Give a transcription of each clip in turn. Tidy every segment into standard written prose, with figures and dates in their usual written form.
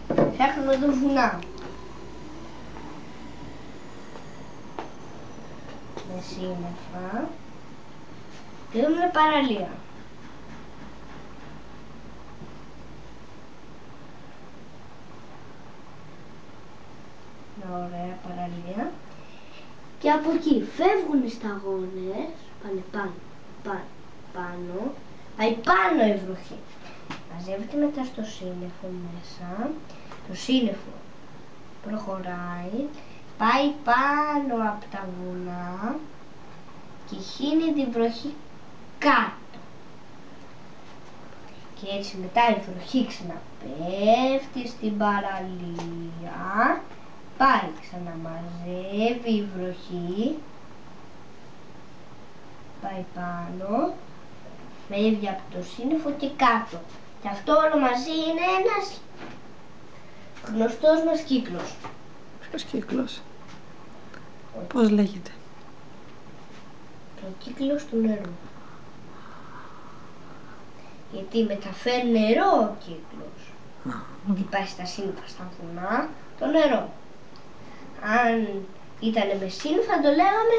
Φτιάχνουμε εδώ βουνά. Με σύννεφα. Και εδώ είναι παραλία. Μια ωραία παραλία. Και από εκεί φεύγουν οι σταγόνες, πάνε πάνω, πάει πάνω η βροχή. Μαζεύεται μετά στο σύννεφο μέσα, το σύννεφο προχωράει, πάει πάνω από τα βουνά και χύνει την βροχή κάτω. Και έτσι μετά η βροχή ξαναπέφτει στην παραλία, πάει ξαναμαζεύει η βροχή, πάει πάνω, φεύγει από το σύννεφο και κάτω. Και αυτό όλο μαζί είναι ένας γνωστός μας κύκλος. Ποιος κύκλος? Πώς λέγεται? Ο κύκλος του νερού. Γιατί μεταφέρει νερό ο κύκλος. Γιατί πάει στα σύννεφα, στα βουνά, το νερό. Αν ήταν με σύννεφα το λέγαμε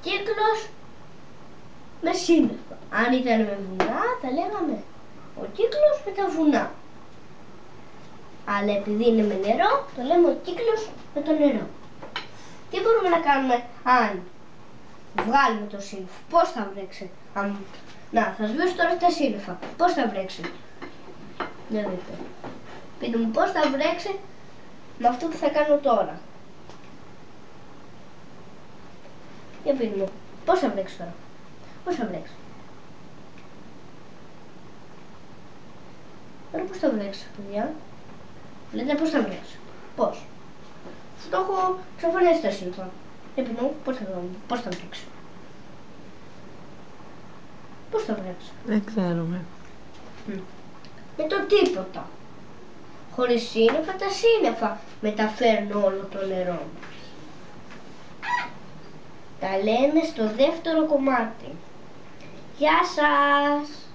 κύκλος με σύννεφα. Αν ήταν με βουνά θα λέγαμε ο κύκλος με τα βουνά. Αλλά επειδή είναι με νερό το λέμε ο κύκλος με το νερό. Τι μπορούμε να κάνουμε αν βγάλουμε το σύννεφο? Πώς θα βρέξει? Να, θα σβήσω τώρα τα σύννεφα. Πώς θα βρέξει? Δεν δείτε. Πείτε μου πώς θα βρέξει με αυτό που θα κάνω τώρα. Για πείτε μου, πώς θα βρέξει τώρα? Πώς θα βρέξει? Τώρα πώς θα βρέξει, παιδιά? Λέτε πώς θα βρέξει? Πώς? Στο έχω εξαφανίσει τα σύννεφα. Για πείτε μου, πώς θα βρέξει? Πώς θα βρέξει? Δεν ξέρουμε. Με το τίποτα. Χωρίς σύννεφα, τα σύννεφα μεταφέρουν όλο το νερό μας. Τα λέμε στο δεύτερο κομμάτι. Γεια σας!